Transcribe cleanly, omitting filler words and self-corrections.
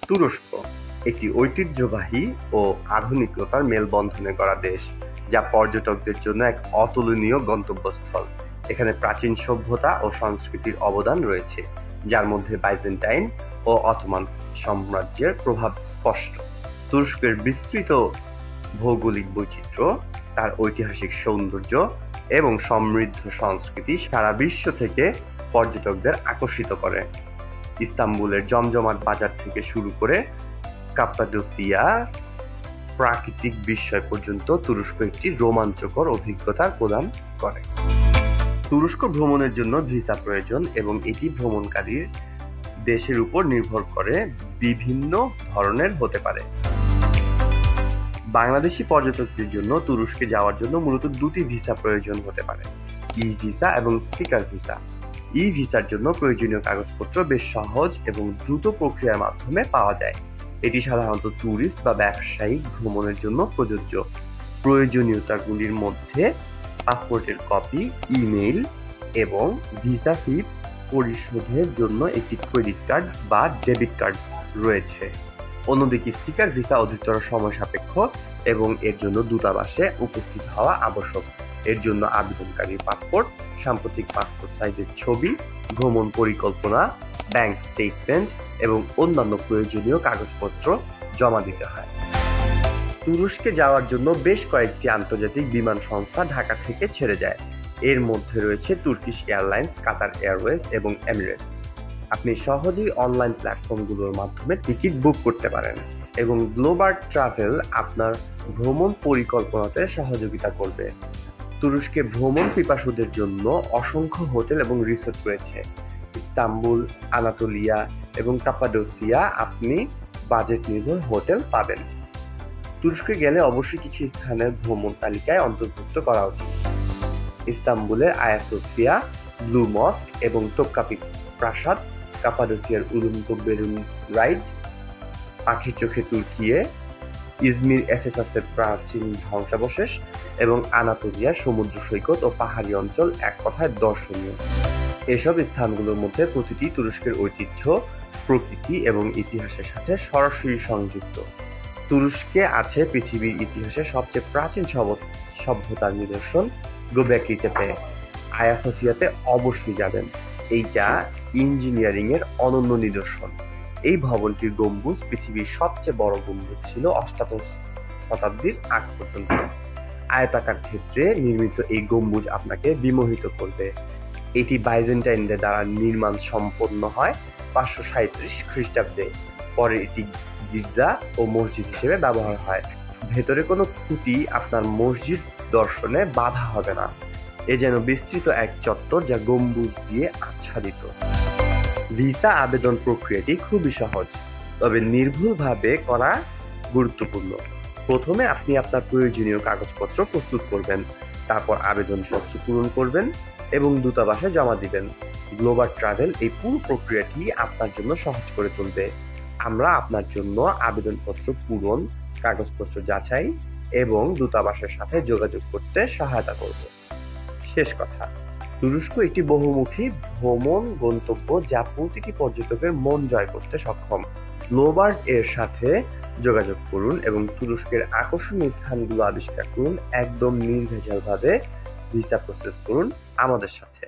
তুরস্ক একটি ঐতিহ্যবাহী ও আধুনিকতার মেলবন্ধনে গড়া দেশ, যা পর্যটকদের জন্য এক অতুলনীয় গন্তব্যস্থল। এখানে প্রাচীন সভ্যতা ও সংস্কৃতির অবদান রয়েছে, যার মধ্যে বাইজেন্টাইন ও অটোমান সাম্রাজ্যের প্রভাব স্পষ্ট। তুরস্কের বিস্তৃত ভৌগোলিক বৈচিত্র্য, তার ঐতিহাসিক সৌন্দর্য এবং সমৃদ্ধ সংস্কৃতি সারা বিশ্ব থেকে পর্যটকদের আকর্ষিত করে। ইস্তাম্বুলের জমজমাট বাজার থেকে শুরু করে কাপ্পাদোসিয়া প্রাকৃতিক বিস্ময় পর্যন্ত তুরস্ক একটি রোমাঞ্চকর অভিজ্ঞতা প্রদান করে। তুরস্ক ভ্রমণের জন্য ভিসা প্রয়োজন এবং এটি ভ্রমণকারীর দেশের উপর নির্ভর করে বিভিন্ন ধরনের হতে পারে। বাংলাদেশি পর্যটকদের জন্য তুরস্কে যাওয়ার জন্য মূলত দুটি ভিসা প্রয়োজন হতে পারে, ই ভিসা এবং স্টিকার ভিসা। ই ভিসার জন্য প্রয়োজনীয় কাগজপত্র বেশ সহজ এবং দ্রুত প্রক্রিয়ার মাধ্যমে পাওয়া যায়। এটি সাধারণত ট্যুরিস্ট বা ব্যবসায়িক ভ্রমণের জন্য প্রযোজ্য। প্রয়োজনীয়তাগুলির মধ্যে পাসপোর্টের কপি, ইমেইল এবং ভিসা ফি পরিশোধের জন্য একটি ক্রেডিট কার্ড বা ডেবিট কার্ড রয়েছে। অন্যদিকে স্টিকার ভিসা অধিকতর সময় সাপেক্ষ এবং এর জন্য দূতাবাসে উপস্থিত হওয়া আবশ্যক। এর জন্য আবেদনকারীর পাসপোর্ট, সাম্প্রতিক পাসপোর্ট সাইজের ছবি, ভ্রমণ পরিকল্পনা, ব্যাংক স্টেটমেন্ট এবং অন্যান্য প্রয়োজনীয় কাগজপত্র জমা দিতে হয়। তুরস্কে যাওয়ার জন্য বেশ কয়েকটি আন্তর্জাতিক বিমান সংস্থা ঢাকা থেকে ছেড়ে যায়। এর মধ্যে রয়েছে তুর্কিশ এয়ারলাইন্স, কাতার এয়ারওয়েজ এবং এমিরেটস। আপনি সহজেই অনলাইন প্ল্যাটফর্মগুলোর মাধ্যমে টিকিট বুক করতে পারেন এবং গ্লোবাল ট্রাভেল আপনার ভ্রমণ পরিকল্পনাতে সহযোগিতা করবে। তুরস্কে ভ্রমণ পিপাসুদের জন্য অসংখ্য হোটেল এবং রিসোর্ট রয়েছে। ইস্তাম্বুল, আনাতোলিয়া এবং কাপ্পাদোসিয়া আপনি বাজেট নির্ভর হোটেল পাবেন। তুরস্কে গেলে অবশ্যই কিছু স্থানের ভ্রমণ তালিকায় অন্তর্ভুক্ত করা উচিত। ইস্তাম্বুলের আয়া সোফিয়া, ব্লু মস্ক এবং তোপকাপি প্রাসাদ, কাপ্পাদোসিয়ার উলুম্ব বেলুন রাইড, পাখির চোখে তুর্কিয়ে, ইজমির এফেসাসের প্রাচীন ধ্বংসাবশেষ এবং আনাতোলিয়ার সমুদ্র সৈকত ও পাহাড়ি অঞ্চল এক কথায় দর্শনীয়। এসব স্থানগুলোর মধ্যে প্রতিটি তুরস্কের ঐতিহ্য, প্রকৃতি এবং ইতিহাসের সাথে সরাসরি সংযুক্ত। তুরস্কে আছে পৃথিবীর ইতিহাসে সবচেয়ে প্রাচীন সভ্যতার নিদর্শন গোবেকলি তেপে। আয়া সোফিয়াতে অবশ্যই যাবেন, এইটা ইঞ্জিনিয়ারিং এর অনন্য নিদর্শন। এই ভবনটির গম্বুজ পৃথিবীর সবচেয়ে বড় গম্বুজ ছিল অষ্টাদশ শতাব্দীর আগ পর্যন্ত। আয়তাকার ক্ষেত্রে নির্মিত এই গম্বুজ আপনাকে বিমোহিত করবে। এটি বাইজেন্টাইনদের দ্বারা নির্মাণ সম্পন্ন হয় 537 খ্রিস্টাব্দে। পরে এটি গির্জা ও মসজিদ হিসেবে ব্যবহার হয়। ভেতরে কোনো খুঁটি আপনার মসজিদ দর্শনে বাধা হবে না। এ যেন বিস্তৃত এক চত্বর যা গম্বুজ দিয়ে আচ্ছাদিত। ভিসা আবেদন প্রক্রিয়াটি খুবই সহজ, তবে নির্ভুলভাবে করা গুরুত্বপূর্ণ। প্রথমে আপনি আপনার প্রয়োজনীয় কাগজপত্র প্রস্তুত করবেন, তারপর আবেদনপত্র পূরণ করবেন এবং দূতাবাসে জমা দিবেন। গ্লোবাল ট্রাভেল এই পুরো প্রক্রিয়াটি আপনার জন্য সহজ করে তুলবে। আমরা আপনার জন্য আবেদনপত্র পূরণ, কাগজপত্র যাচাই এবং দূতাবাসের সাথে যোগাযোগ করতে সহায়তা করব। শেষ কথা, তুরস্ক একটি বহুমুখী ভ্রমণ গন্তব্য যা প্রতিটি পর্যটকের মন জয় করতে সক্ষম। গ্লোবাল এর সাথে যোগাযোগ করুন এবং তুরস্কের আকর্ষণীয় স্থানগুলো আবিষ্কার করুন। একদম নির্ভেজালভাবে ভিসা প্রসেস করুন আমাদের সাথে।